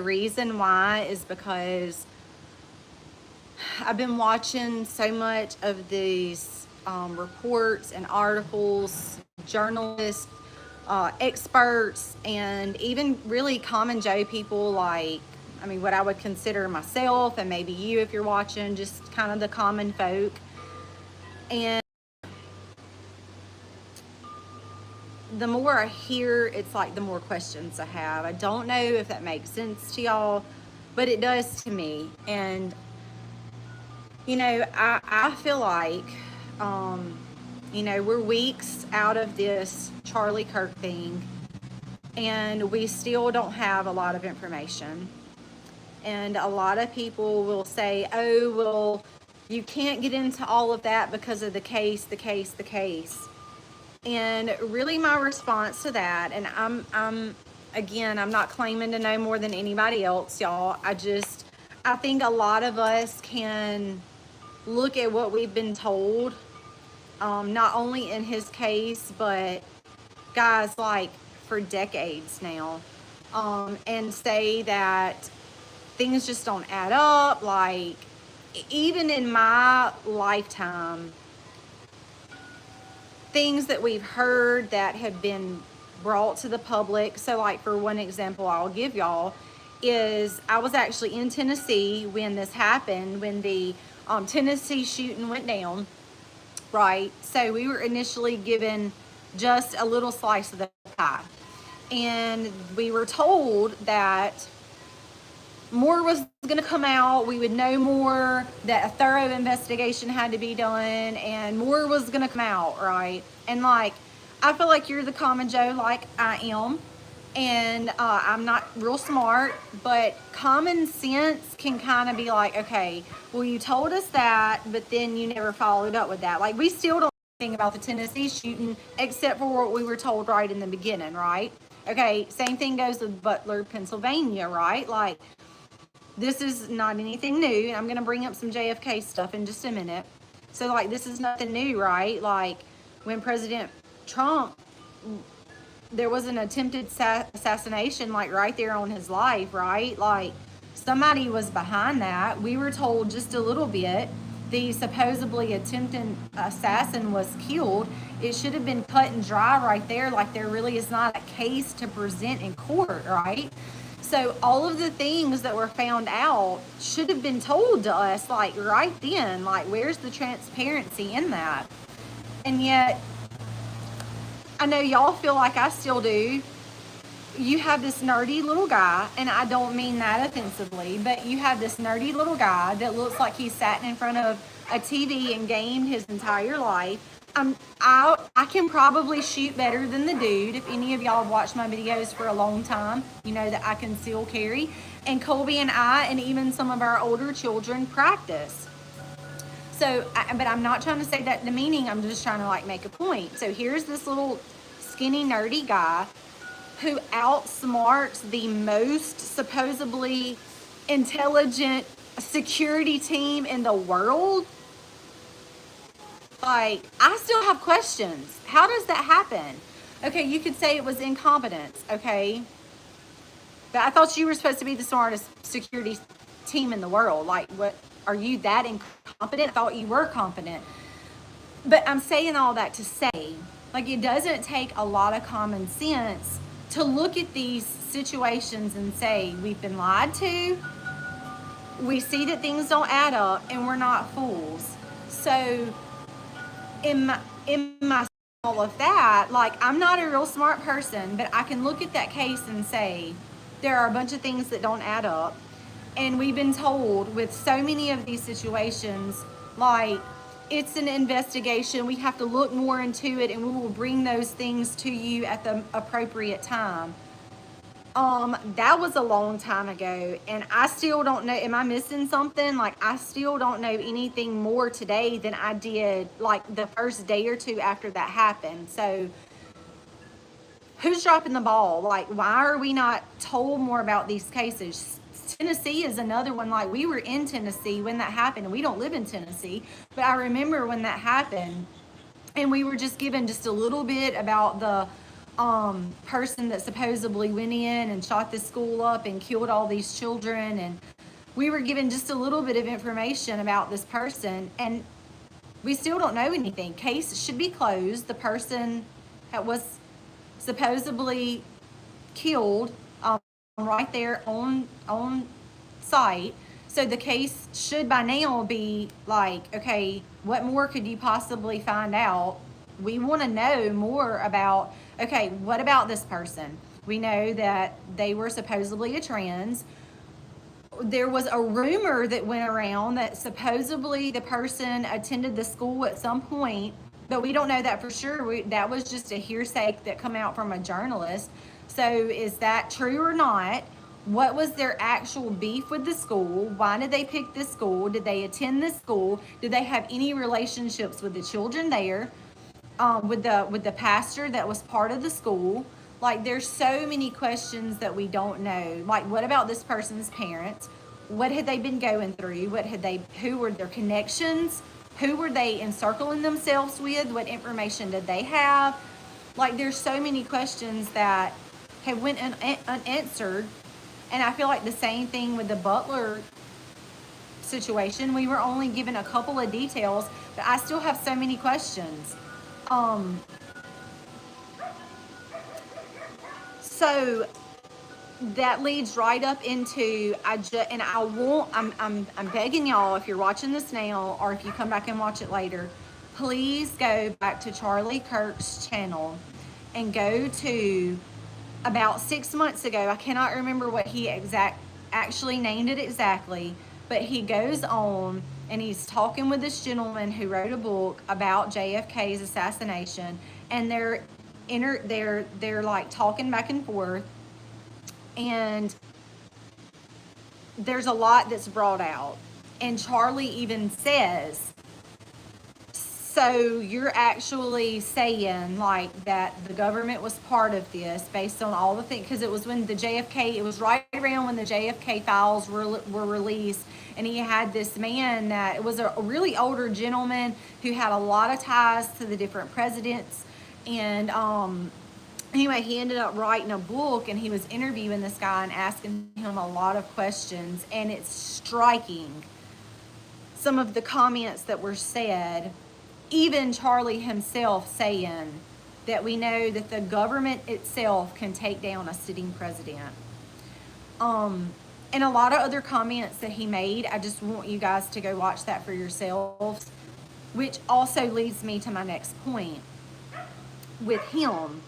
reason why is because I've been watching so much of these reports and articles, journalists, experts, and even really common Joe people like, I mean, what I would consider myself and maybe you if you're watching, just kind of the common folk. And the more I hear, it's like the more questions I have. I don't know if that makes sense to y'all, but it does to me. And, you know, I feel like, you know, we're weeks out of this Charlie Kirk thing, and we still don't have a lot of information. And a lot of people will say, oh, well, you can't get into all of that because of the case. And really my response to that, and I'm not claiming to know more than anybody else, y'all. I think a lot of us can look at what we've been told, not only in his case, but guys, like for decades now, and say that things just don't add up. Like, even in my lifetime, things that we've heard that have been brought to the public. So like, for one example I'll give y'all is, I was actually in Tennessee when this happened, when the Tennessee shooting went down, right? So we were initially given just a little slice of the pie, and we were told that more was going to come out, we would know more, that a thorough investigation had to be done, and more was going to come out, right? And like, I feel like you're the common Joe like I am, and I'm not real smart, but common sense can kind of be like, okay, well, you told us that, but then you never followed up with that. Like, we still don't know anything about the Tennessee shooting except for what we were told right in the beginning, right? Okay, same thing goes with Butler, Pennsylvania, right? Like, this is not anything new. I'm going to bring up some JFK stuff in just a minute. So, like, this is nothing new, right? Like, when President Trump, there was an attempted assassination, like, right there on his life, right? Like, somebody was behind that. We were told just a little bit. The supposedly attempted assassin was killed. It should have been cut and dry right there. Like, there really is not a case to present in court, right? So all of the things that were found out should have been told to us, like, right then. Like, where's the transparency in that? And yet, I know y'all feel like I still do. You have this nerdy little guy, and I don't mean that offensively, but you have this nerdy little guy that looks like he's sat in front of a TV and gamed his entire life. I can probably shoot better than the dude. If any of y'all have watched my videos for a long time, you know that I can still carry. And Colby and I, and even some of our older children, practice. So, but I'm not trying to say that demeaning. I'm just trying to like make a point. So here's this little skinny nerdy guy who outsmarts the most supposedly intelligent security team in the world. Like, I still have questions. How does that happen? Okay, you could say it was incompetence, okay? But I thought you were supposed to be the smartest security team in the world. Like, what, are you that incompetent? I thought you were competent. But I'm saying all that to say, like, it doesn't take a lot of common sense to look at these situations and say, we've been lied to, we see that things don't add up, and we're not fools. So in my all of that, like, I'm not a real smart person, but I can look at that case and say there are a bunch of things that don't add up. And we've been told with so many of these situations, like, it's an investigation, we have to look more into it, and we will bring those things to you at the appropriate time. That was a long time ago, and I still don't know, am I missing something? Like, I still don't know anything more today than I did like the first day or two after that happened. So who's dropping the ball? Like, why are we not told more about these cases? Tennessee is another one. Like, we were in Tennessee when that happened, and we don't live in Tennessee, but I remember when that happened, and we were just given just a little bit about the person that supposedly went in and shot the school up and killed all these children. And we were given just a little bit of information about this person, and we still don't know anything. Case should be closed. The person that was supposedly killed, right there on site. So the case should by now be like, okay, what more could you possibly find out? We want to know more about, okay, what about this person? We know that they were supposedly a trans. There was a rumor that went around that supposedly the person attended the school at some point, but we don't know that for sure. That was just a hearsay that come out from a journalist. So is that true or not? What was their actual beef with the school? Why did they pick this school? Did they attend this school? Did they have any relationships with the children there? With the pastor that was part of the school? Like, there's so many questions that we don't know. Like, what about this person's parents? What had they been going through? Who were their connections? Who were they encircling themselves with? What information did they have? Like, there's so many questions that have went unanswered. And I feel like the same thing with the Butler situation. We were only given a couple of details, but I still have so many questions. So that leads right up into I'm begging y'all, if you're watching this now or if you come back and watch it later, please go back to Charlie Kirk's channel and go to about 6 months ago. I cannot remember what he actually named it exactly, but he goes on and he's talking with this gentleman who wrote a book about JFK's assassination, and they're like talking back and forth, and there's a lot that's brought out. And Charlie even says, so you're actually saying like that the government was part of this based on all the things, because it was when it was right around when the JFK files were released, and he had this man that it was a really older gentleman who had a lot of ties to the different presidents. And anyway, he ended up writing a book, and he was interviewing this guy and asking him a lot of questions, and it's striking some of the comments that were said. Even Charlie himself saying that we know that the government itself can take down a sitting president. And a lot of other comments that he made. I just want you guys to go watch that for yourselves, which also leads me to my next point. With him,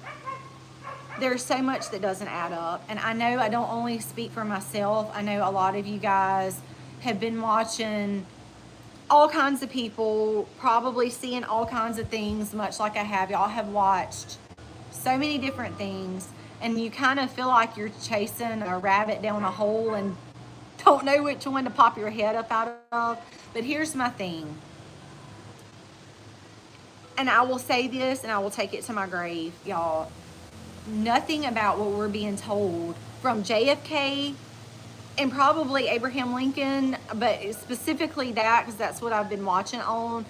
there's so much that doesn't add up. And I know I don't only speak for myself. I know a lot of you guys have been watching all kinds of people, probably seeing all kinds of things, much like I have. Y'all have watched so many different things, and you kind of feel like you're chasing a rabbit down a hole and don't know which one to pop your head up out of. But here's my thing. And I will say this, and I will take it to my grave, y'all. Nothing about what we're being told from JFK and probably Abraham Lincoln, but specifically that, because that's what I've been watching on,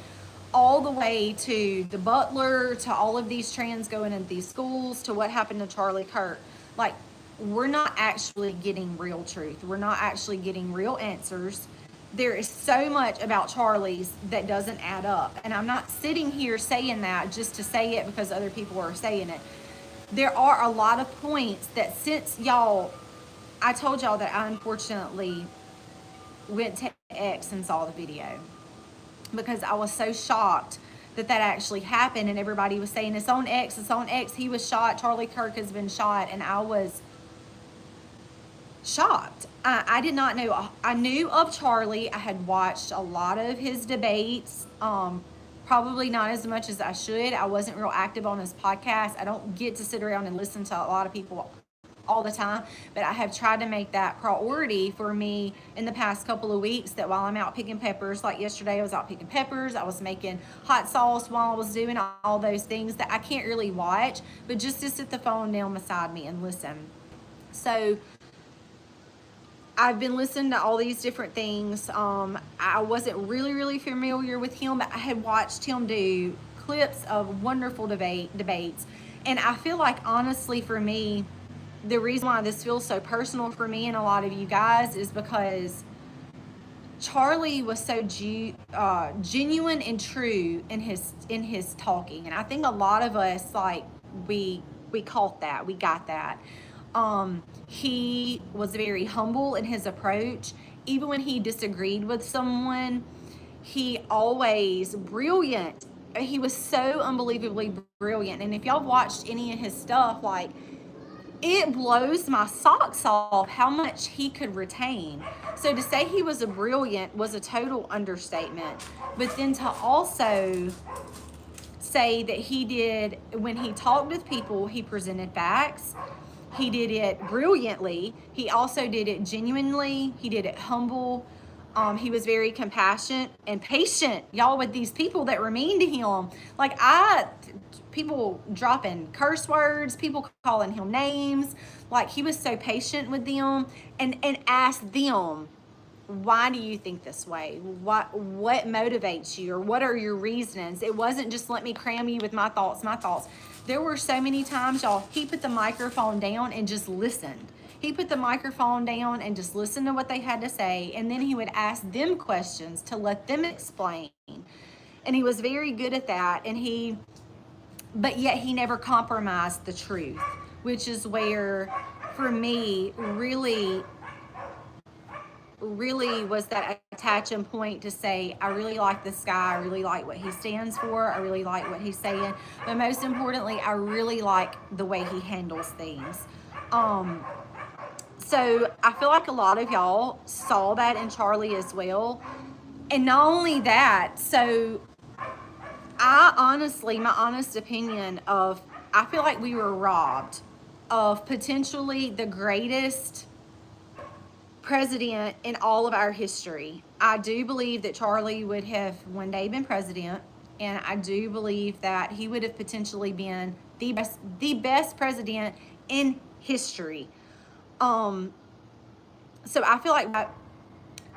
all the way to the Butler, to all of these trans going into these schools, to what happened to Charlie Kirk. Like, we're not actually getting real truth. We're not actually getting real answers. There is so much about Charlie's that doesn't add up. And I'm not sitting here saying that just to say it because other people are saying it. There are a lot of points that, since y'all, I told y'all that I unfortunately went to X and saw the video because I was so shocked that actually happened, and everybody was saying it's on X, he was shot, Charlie Kirk has been shot, and I was shocked. I did not know. I knew of Charlie. I had watched a lot of his debates, probably not as much as I should. I wasn't real active on his podcast. I don't get to sit around and listen to a lot of people all the time, but I have tried to make that priority for me in the past couple of weeks, that while I'm out picking peppers, like yesterday I was out picking peppers, I was making hot sauce while I was doing all those things that I can't really watch, but just to sit the phone down beside me and listen. So I've been listening to all these different things. I wasn't really familiar with him, but I had watched him do clips of wonderful debates. And I feel like, honestly, for me, the reason why this feels so personal for me and a lot of you guys is because Charlie was so genuine and true in his talking, and I think a lot of us, like, we caught that, we got that. He was very humble in his approach, even when he disagreed with someone. He always brilliant. He was so unbelievably brilliant, and if y'all watched any of his stuff, like, it blows my socks off how much he could retain. So to say he was a brilliant was a total understatement. But then to also say that he did, when he talked with people, he presented facts. He did it brilliantly. He also did it genuinely. He did it humble. He was very compassionate and patient, y'all, with these people that were mean to him. Like, people dropping curse words, people calling him names. Like, he was so patient with them and asked them, why do you think this way? What motivates you, or what are your reasons? It wasn't just, let me cram you with my thoughts. There were so many times, y'all, he put the microphone down and just listened. He put the microphone down and just listened to what they had to say, and then he would ask them questions to let them explain. And he was very good at that, but yet he never compromised the truth, which is where, for me, really was that attaching point to say, I really like this guy, I really like what he stands for, I really like what he's saying, but most importantly, I really like the way he handles things. So I feel like a lot of y'all saw that in Charlie as well. And not only that, so my honest opinion of, I feel like we were robbed of potentially the greatest president in all of our history. I do believe that Charlie would have one day been president, and I do believe that he would have potentially been the best president in history. So I feel like that,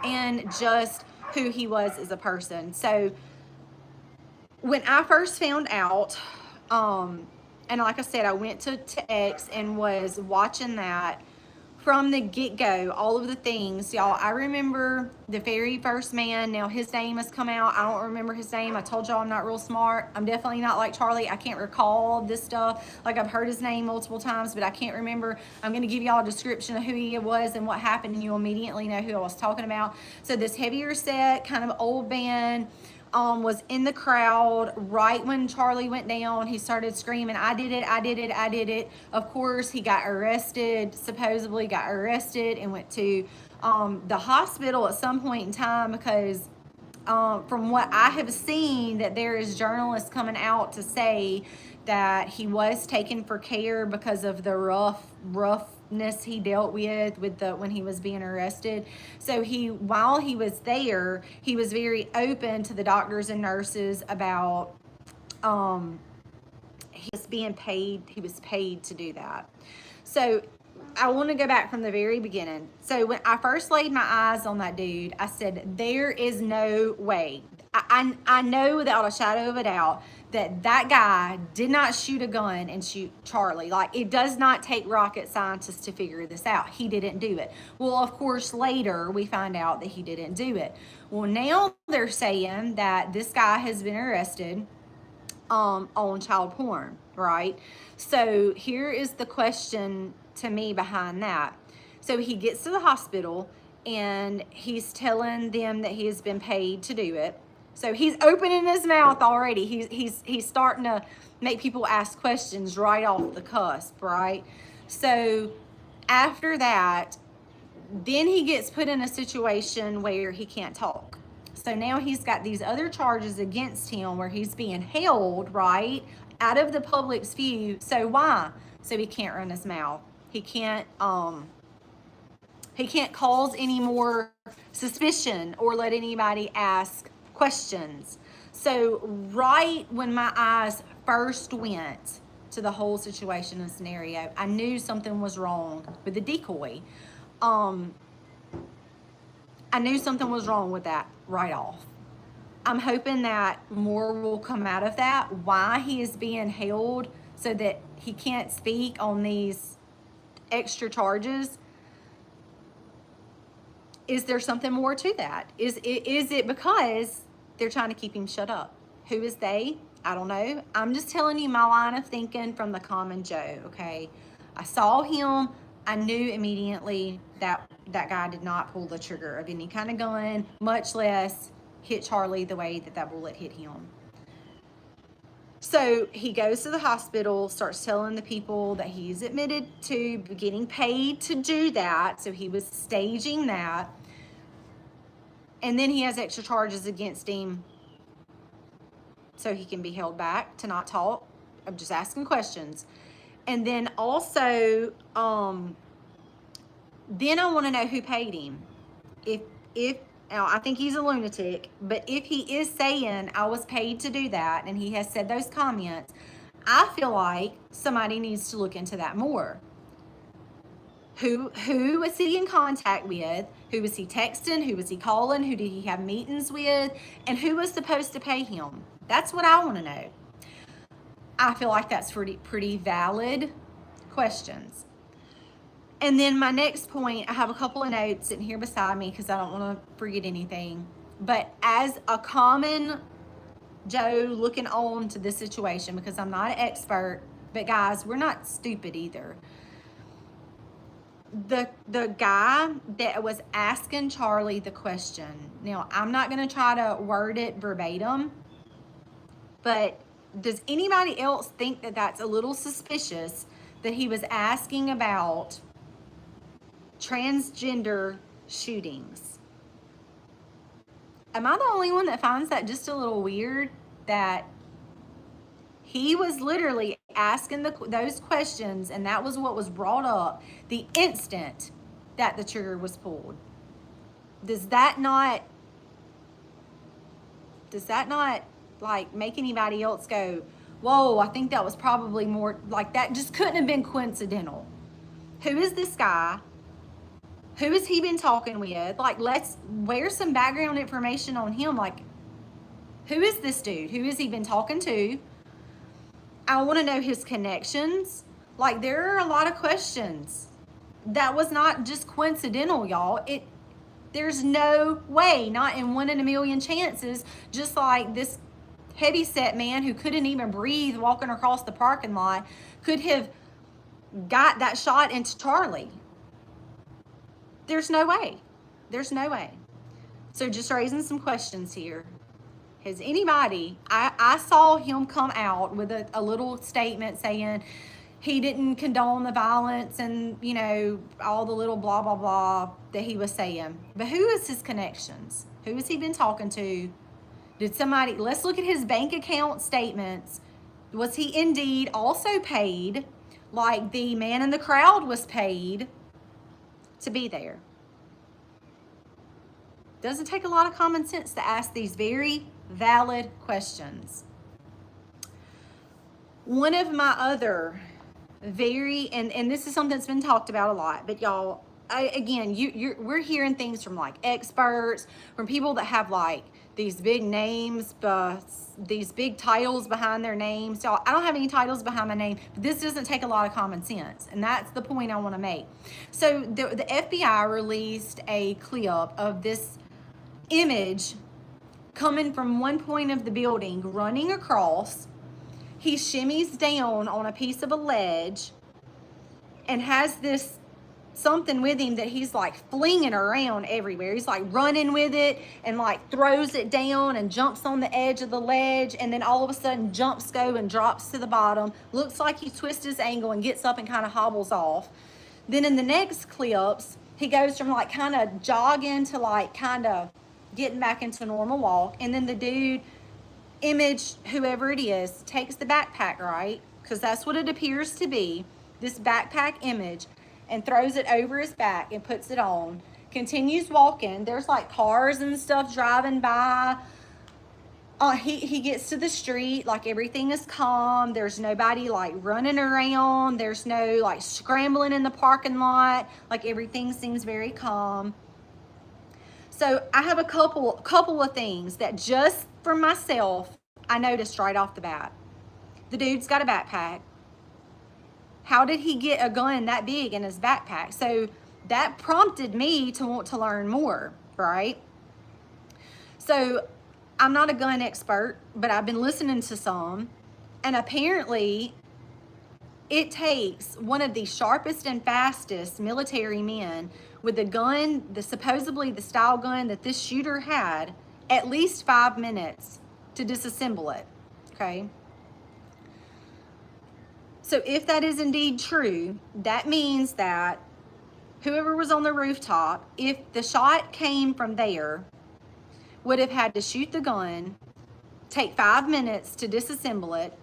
and just who he was as a person. So when I first found out, and like I said, I went to X and was watching that from the get-go, all of the things, y'all. I remember the very first man. Now, his name has come out. I don't remember his name. I told y'all I'm not real smart. I'm definitely not like Charlie. I can't recall this stuff. Like, I've heard his name multiple times, but I can't remember. I'm going to give y'all a description of who he was and what happened, and you'll immediately know who I was talking about. So this heavier set, kind of old man, was in the crowd right when Charlie went down. He started screaming, I did it, I did it, I did it. Of course, he got arrested, supposedly got arrested, and went to the hospital at some point in time, because from what I have seen, that there is journalists coming out to say that he was taken for care because of the roughness he dealt with when he was being arrested. So while he was there, he was very open to the doctors and nurses about he was being paid. He was paid to do that. So I want to go back from the very beginning. So when I first laid my eyes on that dude, I said, there is no way. I know without a shadow of a doubt that guy did not shoot a gun and shoot Charlie. Like, it does not take rocket scientists to figure this out. He didn't do it. Well, of course, later we find out that he didn't do it. Well, now they're saying that this guy has been arrested on child porn, right? So here is the question to me behind that. So he gets to the hospital and he's telling them that he has been paid to do it. So he's opening his mouth already. He's starting to make people ask questions right off the cusp, right? So after that, then he gets put in a situation where he can't talk. So now he's got these other charges against him where he's being held, right, out of the public's view. So why? So he can't run his mouth. He can't cause any more suspicion or let anybody ask questions. So right when my eyes first went to the whole situation and scenario, I knew something was wrong with the decoy. I knew something was wrong with that right off. I'm hoping that more will come out of that, why he is being held so that he can't speak on these extra charges? Is there something more to that? Is it because they're trying to keep him shut up? Who is they? I don't know. I'm just telling you my line of thinking from the common Joe, okay? I saw him. I knew immediately that that guy did not pull the trigger of any kind of gun, much less hit Charlie the way that that bullet hit him. So he goes to the hospital, starts telling the people that he's admitted to getting paid to do that. So he was staging that. And then he has extra charges against him so he can be held back to not talk. I'm just asking questions. And then also, then I want to know who paid him. If now I think he's a lunatic, but if he is saying I was paid to do that and he has said those comments, I feel like somebody needs to look into that more. Who was he in contact with? Who was he texting? Who was he calling? Who did he have meetings with? And who was supposed to pay him? That's what I want to know. I feel like that's pretty valid questions. And then my next point, I have a couple of notes sitting here beside me because I don't want to forget anything. But as a common Joe looking on to this situation, because I'm not an expert, but guys, we're not stupid either. The guy that was asking Charlie the question, now I'm not going to try to word it verbatim, but does anybody else think that that's a little suspicious that he was asking about transgender shootings? Am I the only one that finds that just a little weird, that he was literally asking those questions and that was what was brought up the instant that the trigger was pulled? Does that not like make anybody else go, whoa, I think that was probably more, like that just couldn't have been coincidental? Who is this guy? Who has he been talking with? Like, let's where's some background information on him. Like, who is this dude? Who has he been talking to? I want to know his connections. Like, there are a lot of questions. That was not just coincidental, y'all. There's no way, not in 1 in a million chances, just like this heavyset man who couldn't even breathe walking across the parking lot could have got that shot into Charlie. There's no way. There's no way. So just raising some questions here. Has anybody, I saw him come out with a little statement saying he didn't condone the violence and, you know, all the little blah, blah, blah that he was saying. But who is his connections? Who has he been talking to? Did somebody, let's look at his bank account statements. Was he indeed also paid like the man in the crowd was paid to be there? Doesn't take a lot of common sense to ask these very valid questions. One of my other and this is something that's been talked about a lot, but y'all, we're hearing things from like experts, from people that have like these big names, these big titles behind their names. Y'all, I don't have any titles behind my name, but this doesn't take a lot of common sense, and that's the point I want to make. So the FBI released a clip of this image coming from one point of the building, running across. He shimmies down on a piece of a ledge and has this something with him that he's like flinging around everywhere. He's like running with it and like throws it down and jumps on the edge of the ledge, and then all of a sudden jumps go and drops to the bottom. Looks like he twists his ankle and gets up and kind of hobbles off. Then in the next clips, he goes from like kind of jogging to like kind of getting back into normal walk. And then the dude, image, whoever it is, takes the backpack, right? Because that's what it appears to be, this backpack image, and throws it over his back and puts it on. Continues walking. There's like cars and stuff driving by. He gets to the street, like everything is calm. There's nobody like running around. There's no like scrambling in the parking lot. Like everything seems very calm. So I have a couple of things that just for myself, I noticed right off the bat. The dude's got a backpack. How did he get a gun that big in his backpack? So that prompted me to want to learn more, right? So I'm not a gun expert, but I've been listening to some, and apparently it takes one of the sharpest and fastest military men with the gun, supposedly the style gun that this shooter had, at least 5 minutes to disassemble it, okay? So if that is indeed true, that means that whoever was on the rooftop, if the shot came from there, would have had to shoot the gun, take 5 minutes to disassemble it,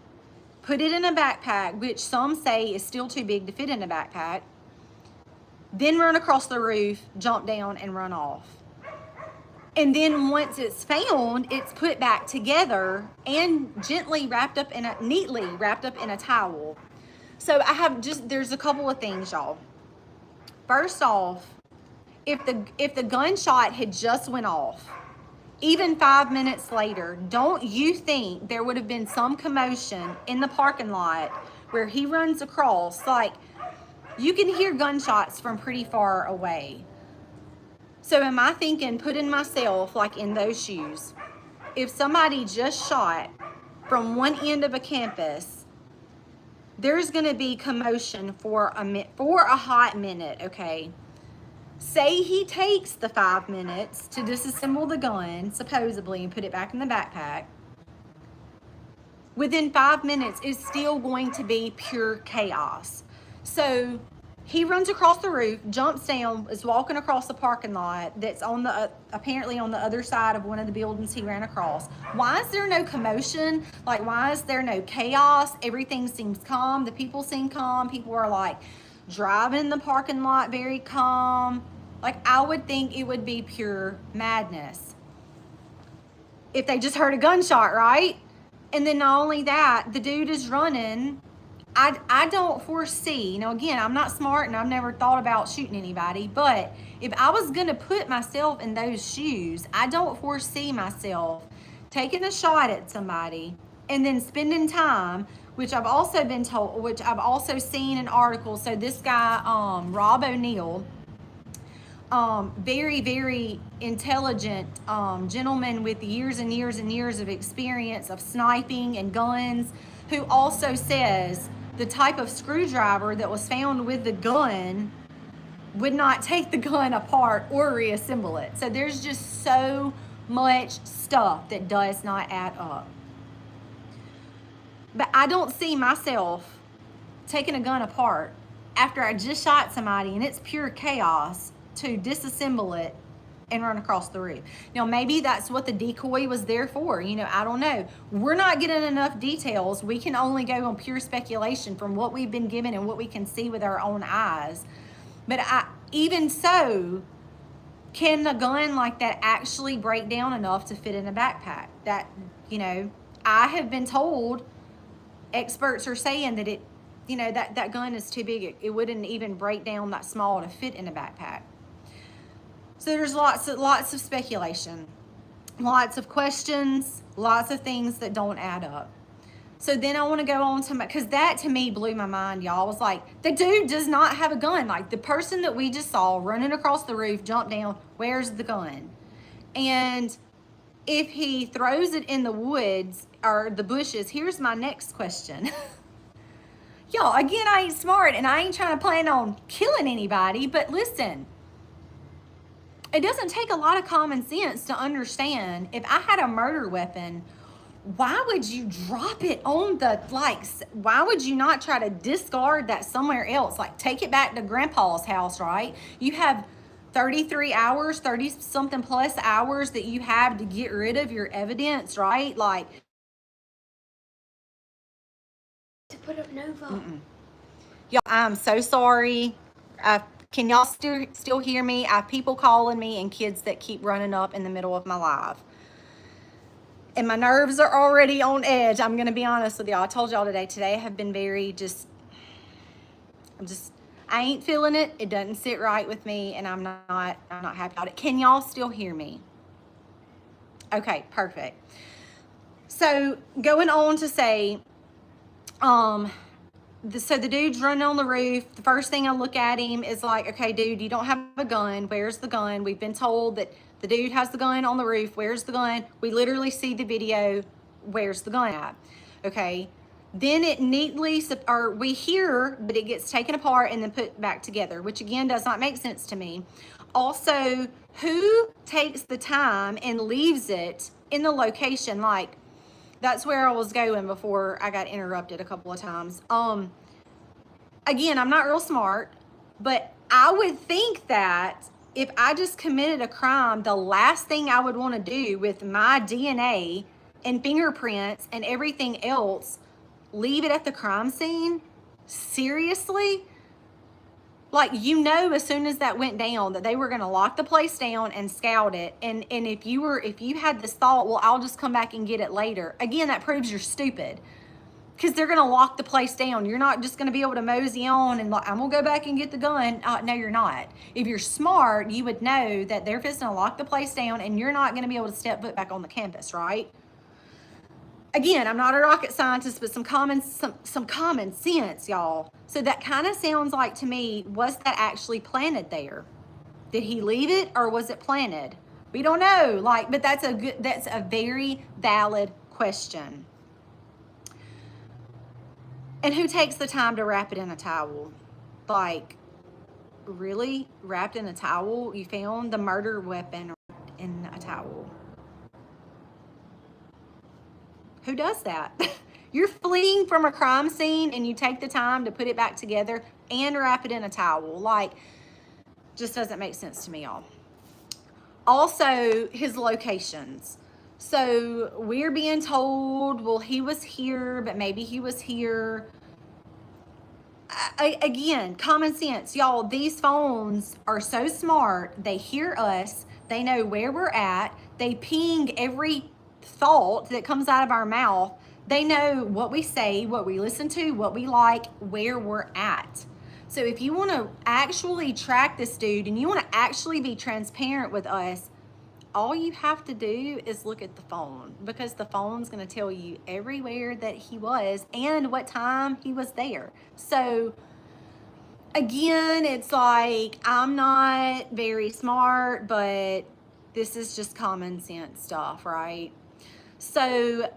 put it in a backpack, which some say is still too big to fit in a backpack, then run across the roof, jump down, and run off. And then once it's found, it's put back together and neatly wrapped up in a towel. So there's a couple of things, y'all. First off, if the gunshot had just went off, even 5 minutes later, don't you think there would have been some commotion in the parking lot where he runs across? Like, you can hear gunshots from pretty far away. So am I thinking, putting myself like in those shoes, if somebody just shot from one end of a campus, there's going to be commotion for a hot minute, okay? Say he takes the 5 minutes to disassemble the gun, supposedly, and put it back in the backpack. Within 5 minutes, it's still going to be pure chaos. So he runs across the roof, jumps down, is walking across the parking lot that's on the apparently on the other side of one of the buildings he ran across. Why is there no commotion? Like, why is there no chaos? Everything seems calm. The people seem calm. People are like driving in the parking lot very calm. Like, I would think it would be pure madness if they just heard a gunshot, right? And then not only that, the dude is running. I don't foresee, again, I'm not smart and I've never thought about shooting anybody, but if I was going to put myself in those shoes, I don't foresee myself taking a shot at somebody and then spending time, which I've also been told, which I've also seen in articles. So this guy, Rob O'Neill, very, very intelligent gentleman with years and years and years of experience of sniping and guns, who also says the type of screwdriver that was found with the gun would not take the gun apart or reassemble it. So there's just so much stuff that does not add up. But I don't see myself taking a gun apart after I just shot somebody and it's pure chaos to disassemble it and run across the roof. Now, maybe that's what the decoy was there for. I don't know. We're not getting enough details. We can only go on pure speculation from what we've been given and what we can see with our own eyes. But even so, can a gun like that actually break down enough to fit in a backpack? That, I have been told, experts are saying that that gun is too big. It wouldn't even break down that small to fit in a backpack. So there's lots of speculation, lots of questions, lots of things that don't add up. So then I want to go on to because that to me blew my mind, y'all. I was like, the dude does not have a gun. Like, the person that we just saw running across the roof, jumped down, where's the gun? And if he throws it in the woods or the bushes, here's my next question. Y'all, again, I ain't smart and I ain't trying to plan on killing anybody, but listen. It doesn't take a lot of common sense to understand, if I had a murder weapon, why would you drop it on why would you not try to discard that somewhere else? Like, take it back to grandpa's house, right? You have 33 hours, 30 something plus hours that you have to get rid of your evidence, right? Like, to put up Nova. Y'all, I'm so sorry. Can y'all still hear me? I have people calling me and kids that keep running up in the middle of my live. And my nerves are already on edge. I'm going to be honest with y'all. I told y'all today I have been very I ain't feeling it. It doesn't sit right with me, and I'm not happy about it. Can y'all still hear me? Okay, perfect. So going on to say, so the dude's running on the roof. The first thing I look at him is like, okay, dude, you don't have a gun. Where's the gun? We've been told that the dude has the gun on the roof. Where's the gun? We literally see the video. Where's the gun at? Okay. Then it neatly, or we hear, but it gets taken apart and then put back together, which again does not make sense to me. Also, who takes the time and leaves it in the location? Like, that's where I was going before I got interrupted a couple of times. Again, I'm not real smart, but I would think that if I just committed a crime, the last thing I would want to do with my DNA and fingerprints and everything else, leave it at the crime scene? Seriously? Like, you know, as soon as that went down that they were going to lock the place down and scout it. And if you had this thought, well, I'll just come back and get it later. Again, that proves you're stupid, because they're going to lock the place down. You're not just going to be able to mosey on and like, I'm going to go back and get the gun. No, you're not. If you're smart, you would know that they're just going to lock the place down and you're not going to be able to step foot back on the campus, right? Again, I'm not a rocket scientist, but some common sense, y'all. So that kind of sounds like to me, was that actually planted there? Did he leave it or was it planted? We don't know. Like, but that's a very valid question. And who takes the time to wrap it in a towel? Like, really? Wrapped in a towel? You found the murder weapon wrapped in a towel. Who does that? You're fleeing from a crime scene and you take the time to put it back together and wrap it in a towel. Like, just doesn't make sense to me, y'all. Also, his locations. So we're being told, well, he was here, but maybe he was here. Again, common sense. Y'all, these phones are so smart. They hear us. They know where we're at. They ping every thought that comes out of our mouth. They know what we say, what we listen to, what we like, where we're at. So if you want to actually track this dude and you want to actually be transparent with us, all you have to do is look at the phone, because the phone's going to tell you everywhere that he was and what time he was there. So again, it's like, I'm not very smart, but this is just common sense stuff, right? So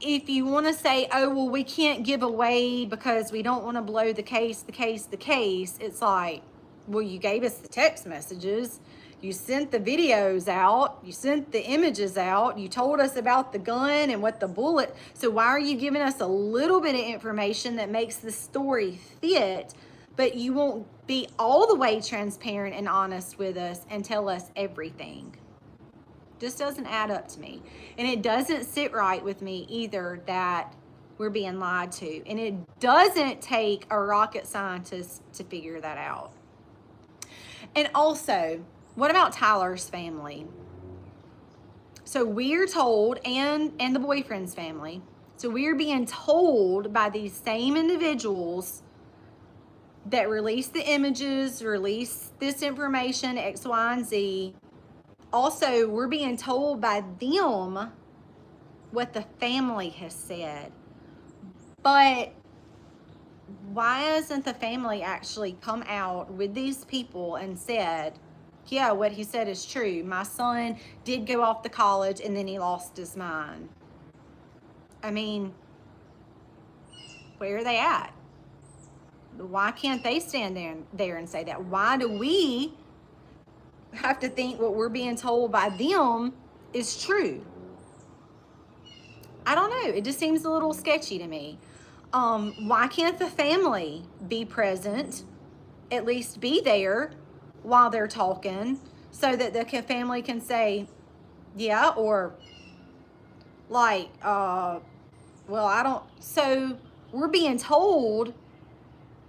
if you want to say, oh, well, we can't give away because we don't want to blow the case, it's like, well, you gave us the text messages. You sent the videos out. You sent the images out. You told us about the gun and what the bullet. So why are you giving us a little bit of information that makes the story fit, but you won't be all the way transparent and honest with us and tell us everything? Just doesn't add up to me. And it doesn't sit right with me either that we're being lied to. And it doesn't take a rocket scientist to figure that out. And also, what about Tyler's family? So we're told, and the boyfriend's family, so we're being told by these same individuals that released the images, released this information, X, Y, and Z. Also, we're being told by them what the family has said. But why hasn't the family actually come out with these people and said, yeah, what he said is true. My son did go off to college and then he lost his mind. I mean, where are they at? Why can't they stand there and say that? Why do we have to think what we're being told by them is true? I don't know. It just seems a little sketchy to me. Why can't the family be present, at least be there while they're talking, so that the family can say, yeah, or like, well, I don't. So we're being told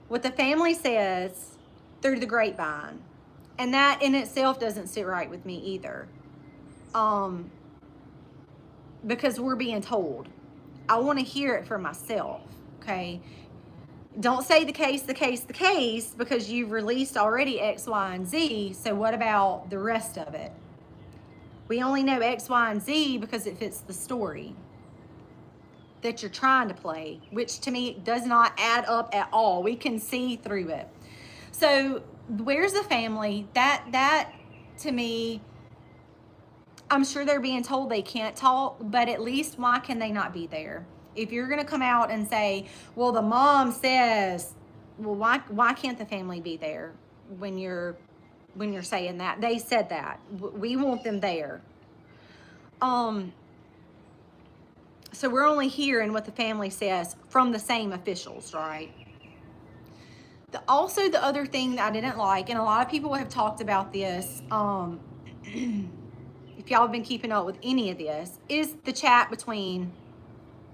what the family says through the grapevine. And that in itself doesn't sit right with me either. Because we're being told. I want to hear it for myself, okay? Don't say the case, because you've released already X, Y, and Z. So what about the rest of it? We only know X, Y, and Z because it fits the story. that you're trying to play, which to me does not add up at all. We can see through it. So where's the family? That to me, I'm sure they're being told they can't talk, but at least why can they not be there? If you're going to come out and say, well, the mom says, well, why can't the family be there when you're saying that? They said that. We want them there. So we're only hearing what the family says from the same officials, right? Also, the other thing that I didn't like, and a lot of people have talked about this, if y'all have been keeping up with any of this, is the chat between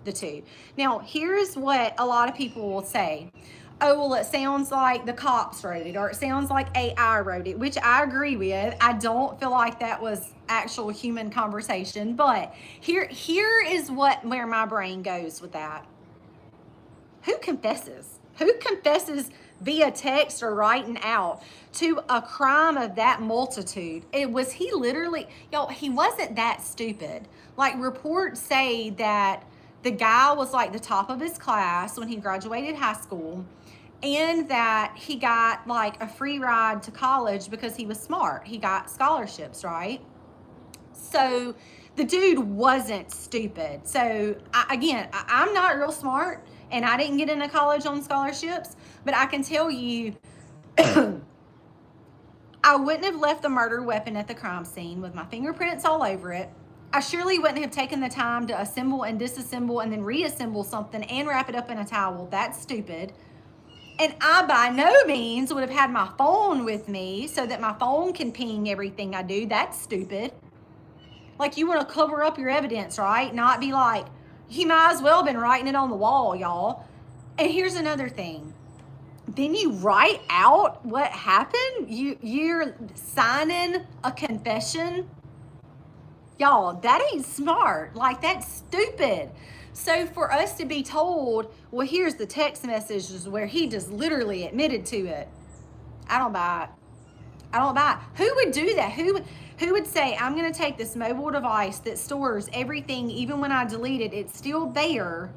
the two. Now, here's what a lot of people will say. Oh, well, it sounds like the cops wrote it, or it sounds like AI wrote it, which I agree with. I don't feel like that was actual human conversation, but here is where my brain goes with that. Who confesses? Who confesses via text or writing out to a crime of that multitude? Was he literally, y'all, he wasn't that stupid. Like, reports say that the guy was like the top of his class when he graduated high school, and that he got like a free ride to college because he was smart. He got scholarships, right? So the dude wasn't stupid. So I'm not real smart, and I didn't get into college on scholarships, but I can tell you, I wouldn't have left the murder weapon at the crime scene with my fingerprints all over it. I surely wouldn't have taken the time to assemble and disassemble and then reassemble something and wrap it up in a towel. That's stupid. And I by no means would have had my phone with me so that my phone can ping everything I do. That's stupid. Like, you want to cover up your evidence, right? Not be like, he might as well have been writing it on the wall, y'all. And here's another thing. Then you write out what happened? You're signing a confession? Y'all, that ain't smart. Like, that's stupid. So for us to be told, well, here's the text messages where he just literally admitted to it, I don't buy it. I don't buy it. Who would do that? Who would say, I'm going to take this mobile device that stores everything, even when I delete it, it's still there,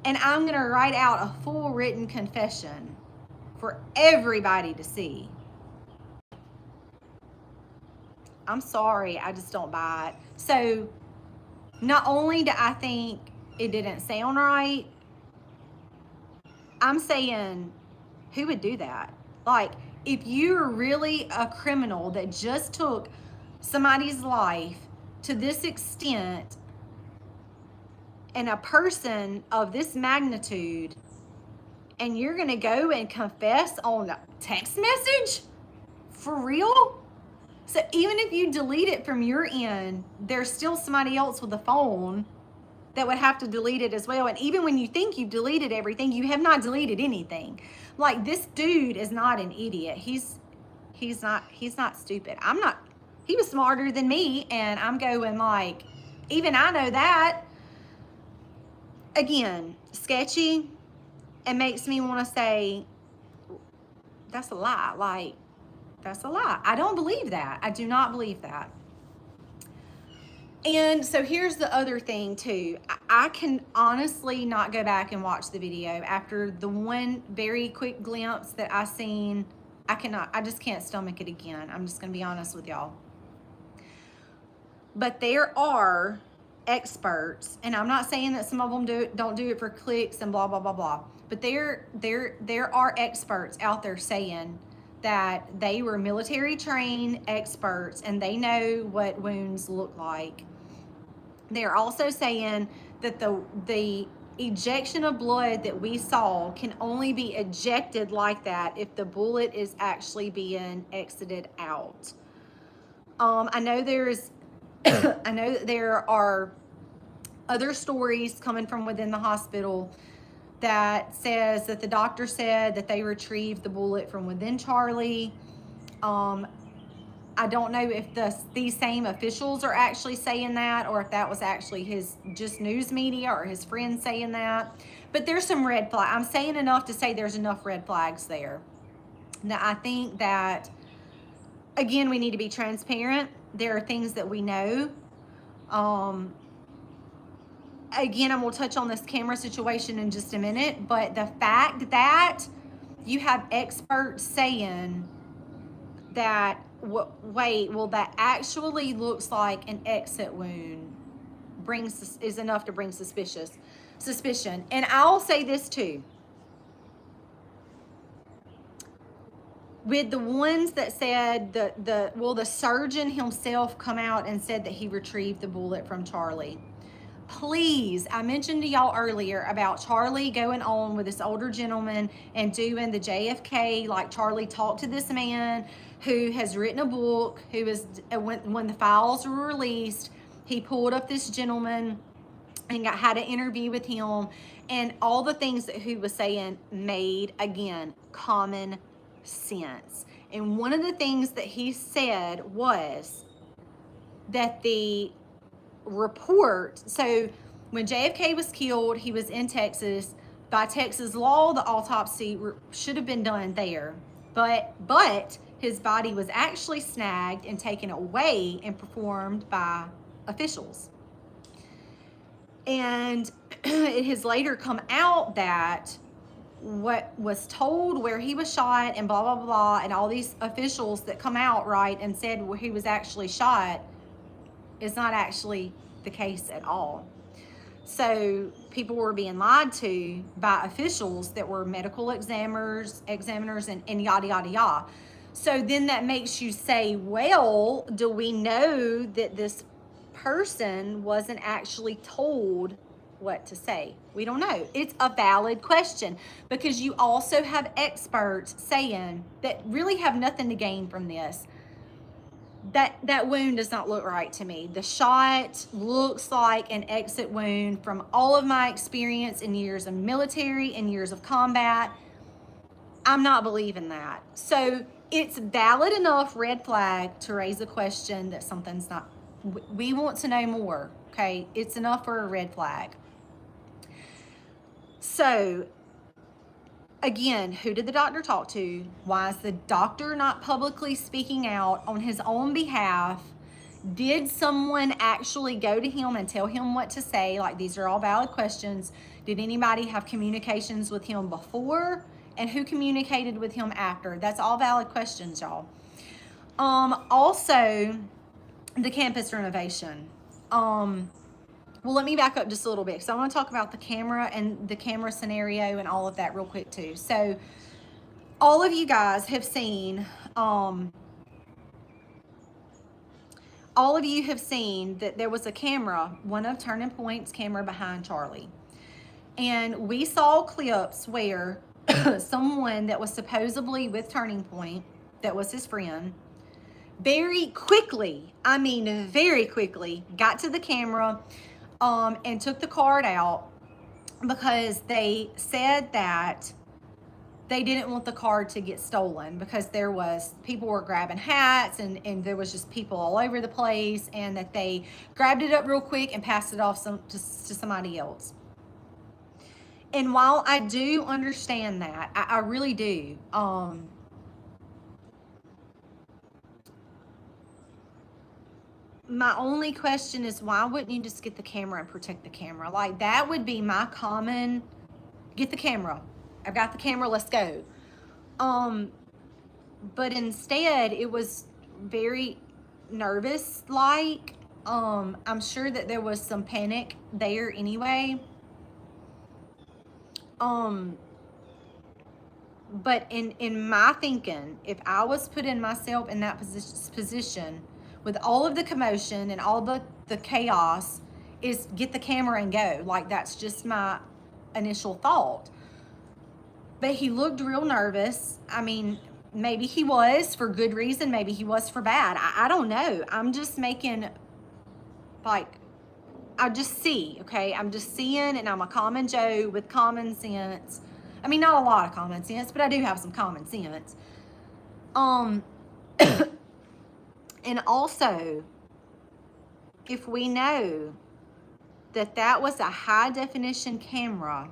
and I'm going to write out a full written confession for everybody to see? I'm sorry, I just don't buy it. So not only do I think it didn't sound right, I'm saying, who would do that? Like, if you're really a criminal that just took somebody's life to this extent, and a person of this magnitude, and you're gonna go and confess on a text message? For real? So even if you delete it from your end, there's still somebody else with a phone that would have to delete it as well. And even when you think you've deleted everything, you have not deleted anything. Like, this dude is not an idiot. He's not stupid. He was smarter than me, and I'm going like, even I know that. Again, sketchy, and makes me want to say, that's a lie. Like, that's a lie. I don't believe that. I do not believe that. And so here's the other thing too. I can honestly not go back and watch the video after the one very quick glimpse that I seen. I just can't stomach it again. I'm just gonna be honest with y'all. But there are experts, and I'm not saying that some of them don't do it for clicks and blah, blah, blah, blah. But there are experts out there saying that they were military trained experts and they know what wounds look like. They're also saying that the ejection of blood that we saw can only be ejected like that if the bullet is actually being exited out. I know I know that there are other stories coming from within the hospital that says that the doctor said that they retrieved the bullet from within Charlie. I don't know if these same officials are actually saying that, or if that was actually his just news media or his friends saying that. But there's some red flags. I'm saying enough to say there's enough red flags there. Now, I think that, again, we need to be transparent. There are things that we know. again, I'm going to touch on this camera situation in just a minute, but the fact that you have experts saying that, wait, well, that actually looks like an exit wound is enough to bring suspicion. And I'll say this too. With the ones that said the surgeon himself come out and said that he retrieved the bullet from Charlie. Please, I mentioned to y'all earlier about Charlie going on with this older gentleman and doing the JFK, like Charlie talked to this man who has written a book, who was, when the files were released, he pulled up this gentleman and had an interview with him, and all the things that he was saying made, again, common sense. And one of the things that he said was that the report, so when JFK was killed, he was in Texas. By Texas law, the autopsy should have been done there, but his body was actually snagged and taken away and performed by officials. And it has later come out that what was told, where he was shot, and blah blah blah, and all these officials that come out, right, and said where he was actually shot, is not actually the case at all. So people were being lied to by officials that were medical examiners and yada yada yada. So then that makes you say, well, do we know that this person wasn't actually told what to say? We don't know. It's a valid question, because you also have experts saying that really have nothing to gain from this. That wound does not look right to me. The shot looks like an exit wound from all of my experience in years of military and years of combat. I'm not believing that. So it's valid enough red flag to raise a question that something's not, we want to know more, okay? It's enough for a red flag. So again, who did the doctor talk to? Why is the doctor not publicly speaking out on his own behalf? Did someone actually go to him and tell him what to say? Like, these are all valid questions. Did anybody have communications with him before? And who communicated with him after? That's all valid questions, y'all. Also, the campus renovation. Well, let me back up just a little bit. So I want to talk about the camera and the camera scenario and all of that real quick too. So all of you guys have seen, all of you have seen that there was a camera, one of Turning Point's camera behind Charlie. And we saw clips where someone that was supposedly with Turning Point, that was his friend, very quickly, I mean very quickly, got to the camera and took the card out, because they said that they didn't want the card to get stolen, because people were grabbing hats and there was just people all over the place, and that they grabbed it up real quick and passed it off to somebody else. And while I do understand that, I really do, my only question is, why wouldn't you just get the camera and protect the camera? Like, that would be my common, get the camera. I've got the camera, let's go. But instead, it was very nervous-like. I'm sure that there was some panic there anyway. But in my thinking, if I was putting myself in that position with all of the commotion and all the chaos, is get the camera and go. Like, that's just my initial thought. But he looked real nervous. I mean, maybe he was for good reason, maybe he was for bad. I don't know. I'm just making, like, I just see, okay? I'm just seeing, and I'm a common Joe with common sense. I mean, not a lot of common sense, but I do have some common sense. And also, if we know that that was a high definition camera,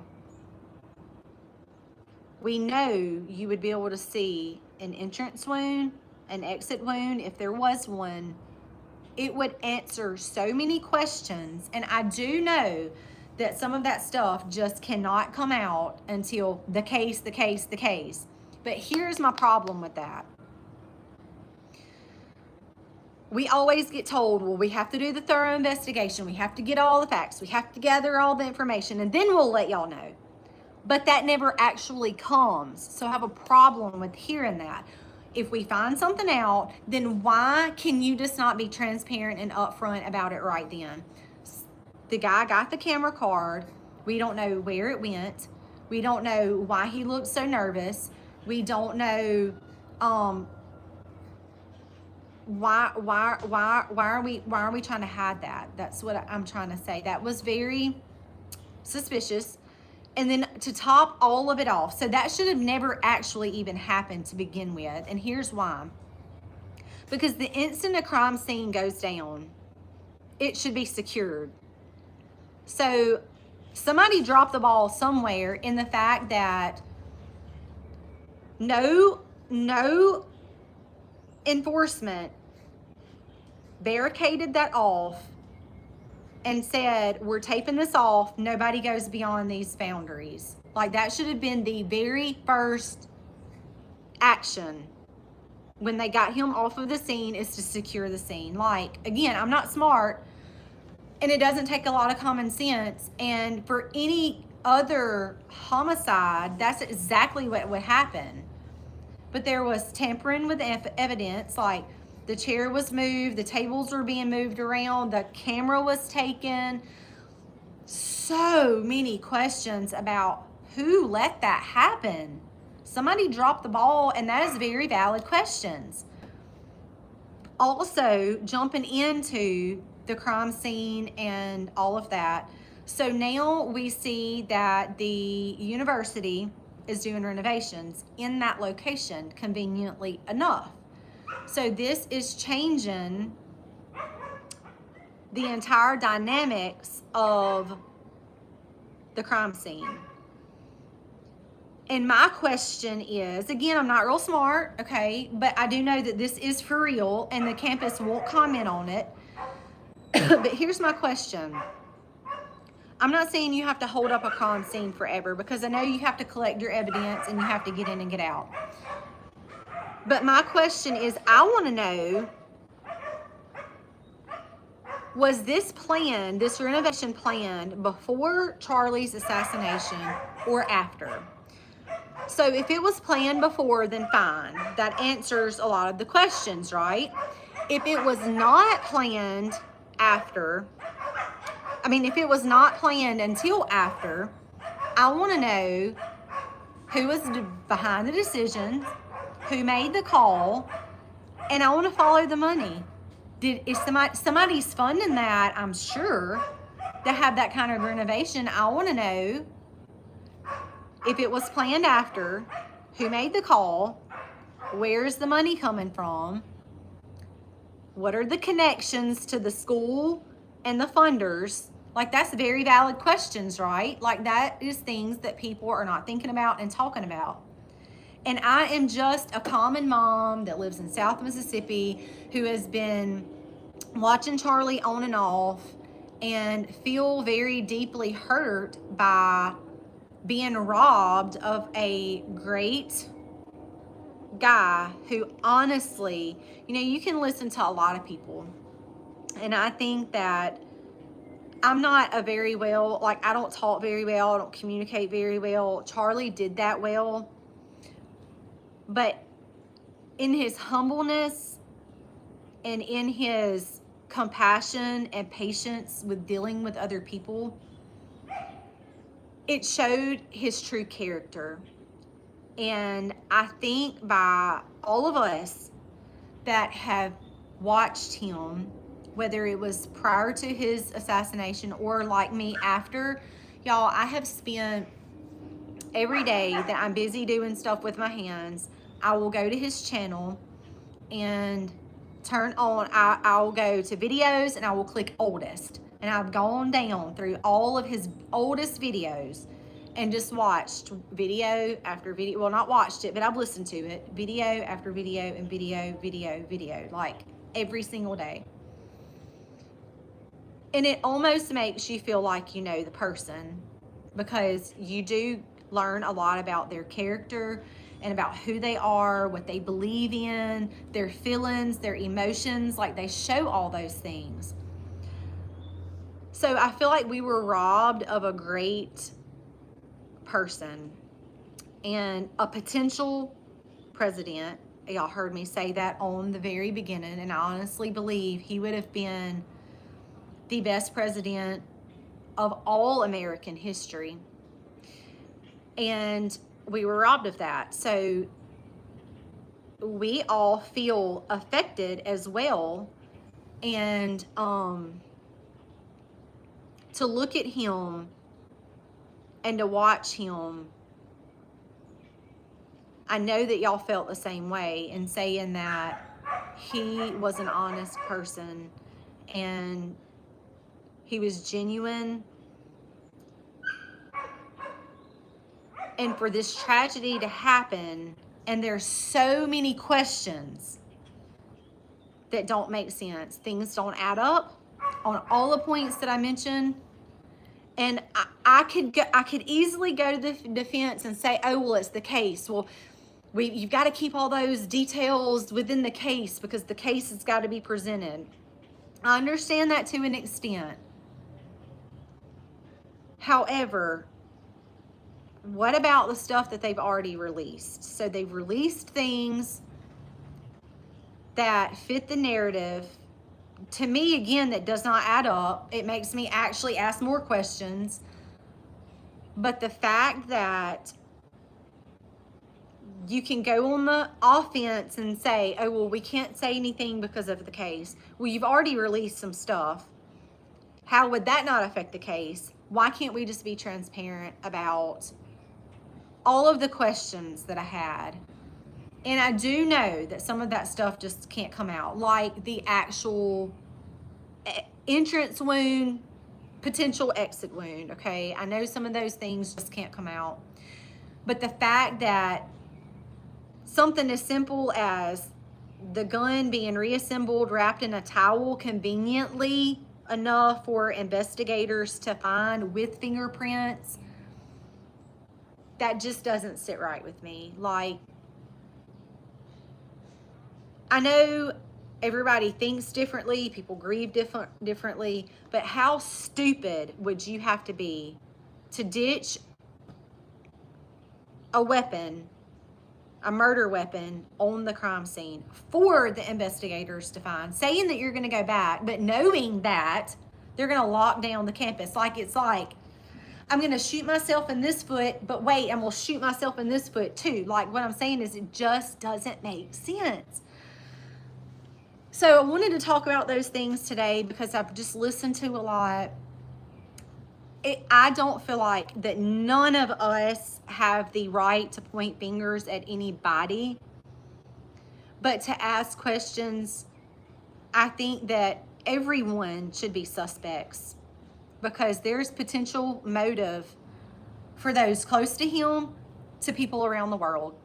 we know you would be able to see an entrance wound, an exit wound, if there was one. It would answer so many questions. And I do know that some of that stuff just cannot come out until the case. But here's my problem with that. We always get told, well, we have to do the thorough investigation. We have to get all the facts. We have to gather all the information, and then we'll let y'all know. But that never actually comes. So I have a problem with hearing that. If we find something out, then why can you just not be transparent and upfront about it right then? The guy got the camera card. We don't know where it went. We don't know why he looked so nervous. We don't know why are we trying to hide that? That's what I'm trying to say. That was very suspicious. And then to top all of it off, so that should have never actually even happened to begin with. And here's why. Because the instant a crime scene goes down, it should be secured. So somebody dropped the ball somewhere in the fact that no enforcement barricaded that off and said, we're taping this off, nobody goes beyond these boundaries. Like, that should have been the very first action when they got him off of the scene, is to secure the scene. Like, again, I'm not smart, and it doesn't take a lot of common sense, and for any other homicide, that's exactly what would happen. But there was tampering with evidence, like the chair was moved, the tables were being moved around, the camera was taken. So many questions about who let that happen. Somebody dropped the ball, and that is very valid questions. Also, jumping into the crime scene and all of that. So now we see that the university is doing renovations in that location, conveniently enough. So this is changing the entire dynamics of the crime scene. And my question is, again, I'm not real smart, okay, but I do know that this is for real, and the campus won't comment on it. But here's my question. I'm not saying you have to hold up a crime scene forever, because I know you have to collect your evidence and you have to get in and get out. But my question is, I want to know, was this planned, this renovation planned before Charlie's assassination or after? So if it was planned before, then fine. That answers a lot of the questions, right? If it was not planned after, if it was not planned until after, I want to know who was behind the decisions, who made the call, and I want to follow the money. Is somebody's funding that, I'm sure, to have that kind of renovation. I want to know if it was planned after, who made the call, where's the money coming from, what are the connections to the school and the funders. Like, that's very valid questions, right? Like, that is things that people are not thinking about and talking about. And I am just a common mom that lives in South Mississippi who has been watching Charlie on and off and feel very deeply hurt by being robbed of a great guy who, honestly, you can listen to a lot of people. And I think that I'm not I don't talk very well. I don't communicate very well. Charlie did that well. But in his humbleness and in his compassion and patience with dealing with other people, it showed his true character. And I think by all of us that have watched him, whether it was prior to his assassination or like me after, y'all, I have spent every day that I'm busy doing stuff with my hands, I will go to his channel and turn on, I'll go to videos and I will click oldest. And I've gone down through all of his oldest videos and just watched video after video. Well, not watched it, but I've listened to it. Video after video and video, like every single day. And it almost makes you feel like you know the person, because you do learn a lot about their character and about who they are, what they believe in, their feelings, their emotions. Like, they show all those things. So I feel like we were robbed of a great person and a potential president. Y'all heard me say that on the very beginning, and I honestly believe he would have been the best president of all American history. And we were robbed of that. So we all feel affected as well. And to look at him and to watch him, I know that y'all felt the same way in saying that he was an honest person and he was genuine. And for this tragedy to happen, and there's so many questions that don't make sense. Things don't add up on all the points that I mentioned. And I could easily go to the defense and say, oh, well, it's the case. Well, you've got to keep all those details within the case because the case has got to be presented. I understand that to an extent. However, what about the stuff that they've already released? So they've released things that fit the narrative. To me, again, that does not add up. It makes me actually ask more questions. But the fact that you can go on the offense and say, oh, well, we can't say anything because of the case. Well, you've already released some stuff. How would that not affect the case? Why can't we just be transparent about all of the questions that I had? And I do know that some of that stuff just can't come out, like the actual entrance wound, potential exit wound, okay? I know some of those things just can't come out. But the fact that something as simple as the gun being reassembled, wrapped in a towel conveniently enough for investigators to find with fingerprints, that just doesn't sit right with me. Like, I know everybody thinks differently, people grieve differently, but how stupid would you have to be to ditch a weapon, a murder weapon, on the crime scene for the investigators to find, saying that you're going to go back, but knowing that they're going to lock down the campus? Like, it's like, I'm going to shoot myself in this foot, but wait, I'm going to shoot myself in this foot too. Like, what I'm saying is, it just doesn't make sense. So I wanted to talk about those things today because I've just listened to a lot. I don't feel like that none of us have the right to point fingers at anybody, but to ask questions. I think that everyone should be suspects because there's potential motive for those close to him to people around the world.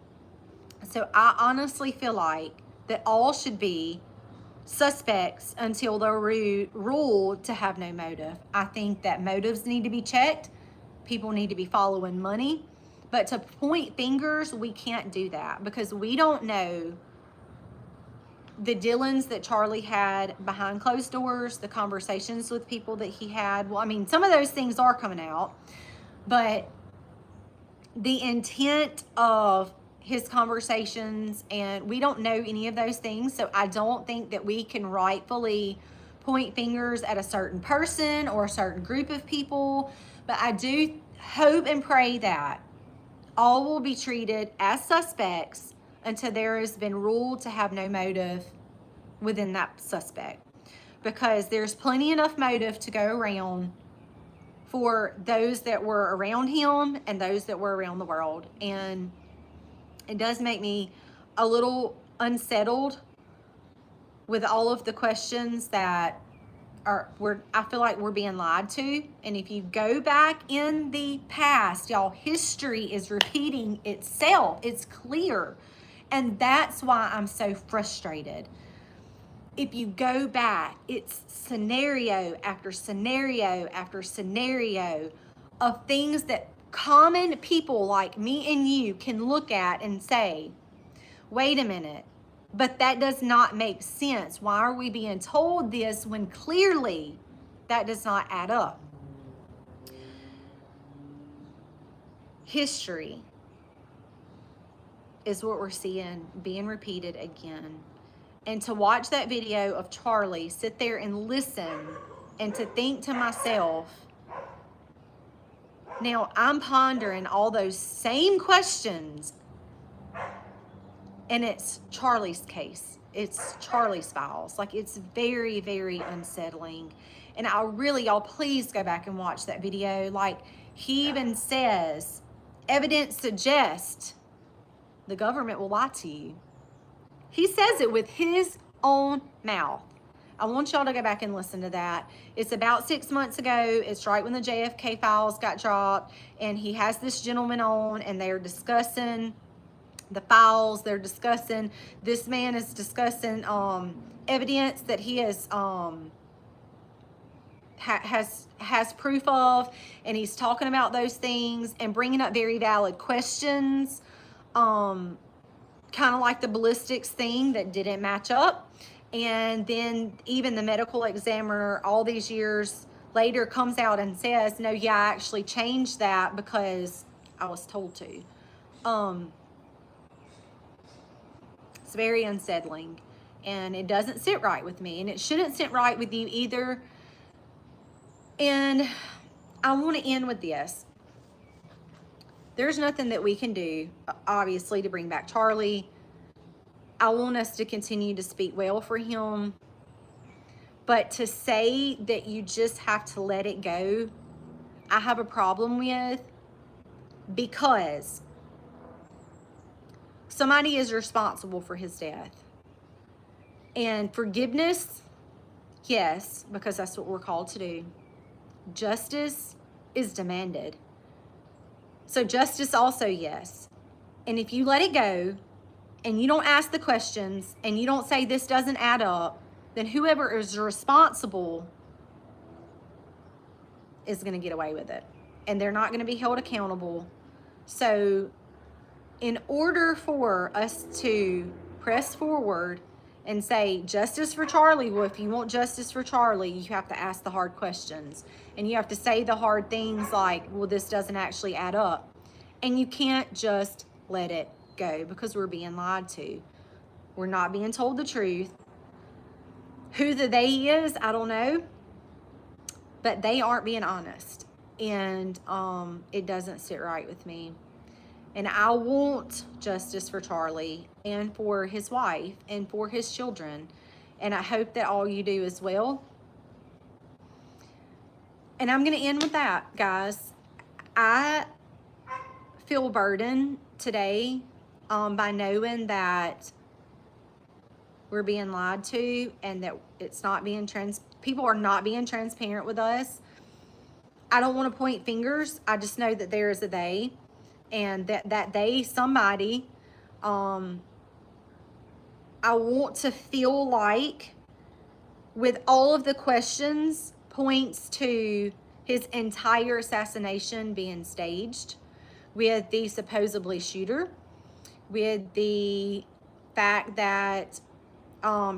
So I honestly feel like that all should be suspects until they're ruled to have no motive. I think that motives need to be checked. People need to be following money. But to point fingers, we can't do that because we don't know the dealings that Charlie had behind closed doors, the conversations with people that he had. Well, I mean, some of those things are coming out, but the intent of his conversations, and we don't know any of those things. So I don't think that we can rightfully point fingers at a certain person or a certain group of people. But I do hope and pray that all will be treated as suspects until there has been ruled to have no motive within that suspect, because there's plenty enough motive to go around for those that were around him and those that were around the world. And it does make me a little unsettled with all of the questions that I feel like we're being lied to. And if you go back in the past, y'all, history is repeating itself. It's clear. And that's why I'm so frustrated. if you go back, it's scenario after scenario after scenario of things that common people like me and you can look at and say, wait a minute, but that does not make sense. Why are we being told this when clearly that does not add up? History is what we're seeing being repeated again. And to watch that video of Charlie sit there and listen and to think to myself, now I'm pondering all those same questions, and it's Charlie's case. It's Charlie's files. Like, it's very, very unsettling. And y'all please go back and watch that video. Like, he even says, evidence suggests the government will lie to you. He says it with his own mouth. I want y'all to go back and listen to that. It's about 6 months ago. It's right when the JFK files got dropped, and he has this gentleman on, and they're discussing the files. They're discussing, this man is discussing evidence that he has has proof of, and he's talking about those things and bringing up very valid questions, kind of like the ballistics thing that didn't match up. And then even the medical examiner all these years later comes out and says, no, yeah, I actually changed that because I was told to. It's very unsettling, and it doesn't sit right with me, and it shouldn't sit right with you either. And I want to end with this. There's nothing that we can do, obviously, to bring back Charlie. I want us to continue to speak well for him. But to say that you just have to let it go, I have a problem with, because somebody is responsible for his death. And forgiveness, yes, because that's what we're called to do. Justice is demanded. So justice also, yes. And if you let it go, and you don't ask the questions, and you don't say this doesn't add up, then whoever is responsible is going to get away with it. And they're not going to be held accountable. So in order for us to press forward and say justice for Charlie, well, if you want justice for Charlie, you have to ask the hard questions. And you have to say the hard things like, well, this doesn't actually add up. And you can't just let it go, because we're being lied to. We're not being told the truth. Who the they is, I don't know, but they aren't being honest, and it doesn't sit right with me. And I want justice for Charlie and for his wife and for his children, and I hope that all you do as well. And I'm going to end with that, guys. I feel burdened today by knowing that we're being lied to, and that it's not being people are not being transparent with us. I don't want to point fingers. I just know that there is a they, and that they, somebody, I want to feel like, with all of the questions, points to his entire assassination being staged, with the supposedly shooter, with the fact that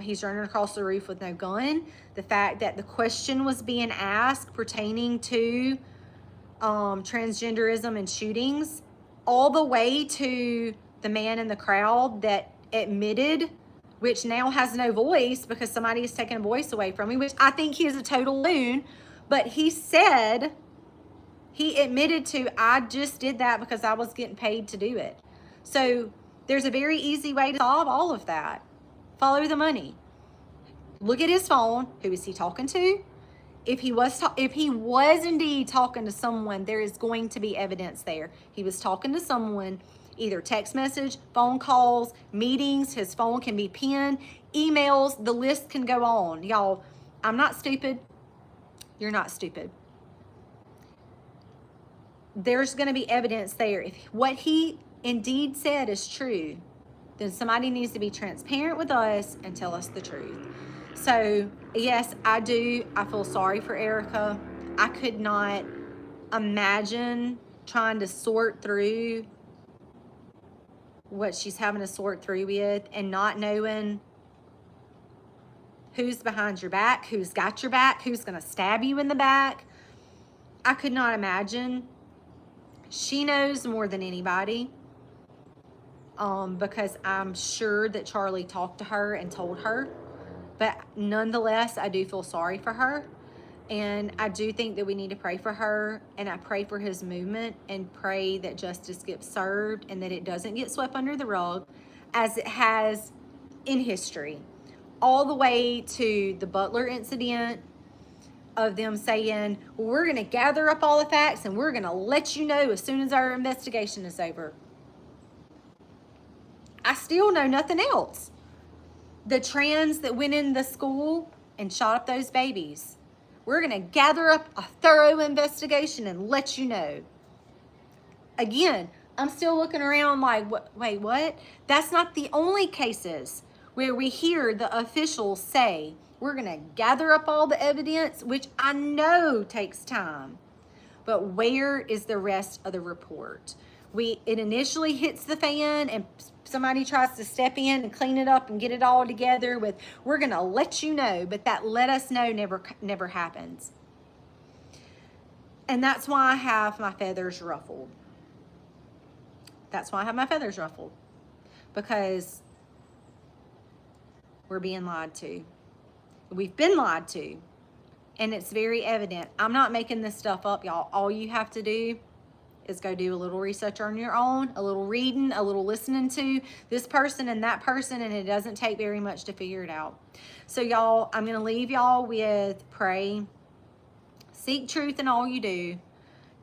he's running across the roof with no gun, the fact that the question was being asked pertaining to transgenderism and shootings, all the way to the man in the crowd that admitted, which now has no voice because somebody has taken a voice away from him, which I think he is a total loon. But he said, he admitted to, I just did that because I was getting paid to do it. So there's a very easy way to solve all of that. Follow the money. Look at his phone. Who is he talking to? If he was indeed talking to someone, there is going to be evidence there. He was talking to someone, either text message, phone calls, meetings. His phone can be pinned, emails. The list can go on. Y'all, I'm not stupid. You're not stupid. There's going to be evidence there. If what he indeed said is true, then somebody needs to be transparent with us and tell us the truth. So, yes, I do. I feel sorry for Erica. I could not imagine trying to sort through what she's having to sort through with and not knowing who's behind your back, who's got your back, who's going to stab you in the back. I could not imagine. She knows more than anybody, because I'm sure that Charlie talked to her and told her. But nonetheless, I do feel sorry for her. And I do think that we need to pray for her. And I pray for his movement and pray that justice gets served and that it doesn't get swept under the rug as it has in history. All the way to the Butler incident of them saying, well, we're going to gather up all the facts and we're going to let you know as soon as our investigation is over. I still know nothing else. The trans that went in the school and shot up those babies. We're going to gather up a thorough investigation and let you know. Again, I'm still looking around like, wait, what? That's not the only cases where we hear the officials say, we're going to gather up all the evidence, which I know takes time. But where is the rest of the report? It initially hits the fan and somebody tries to step in and clean it up and get it all together with, we're going to let you know, but that let us know never happens. And that's why I have my feathers ruffled. That's why I have my feathers ruffled, because we're being lied to. We've been lied to, and it's very evident. I'm not making this stuff up, y'all. All you have to do is go do a little research on your own, a little reading, a little listening to this person and that person, and it doesn't take very much to figure it out. So y'all, I'm going to leave y'all with pray. Seek truth in all you do.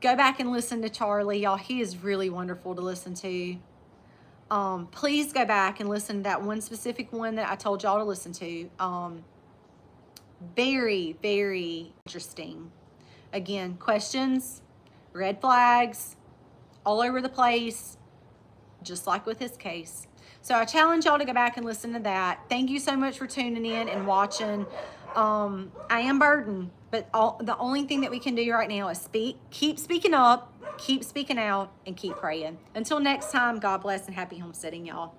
Go back and listen to Charlie, y'all. He is really wonderful to listen to. Please go back and listen to that one specific one that I told y'all to listen to. Very, very interesting. Again, questions, red flags, all over the place, just like with his case. So I challenge y'all to go back and listen to that. Thank you so much for tuning in and watching. I am burdened, but the only thing that we can do right now is keep speaking up, keep speaking out, and keep praying. Until next time, God bless and happy homesteading, y'all.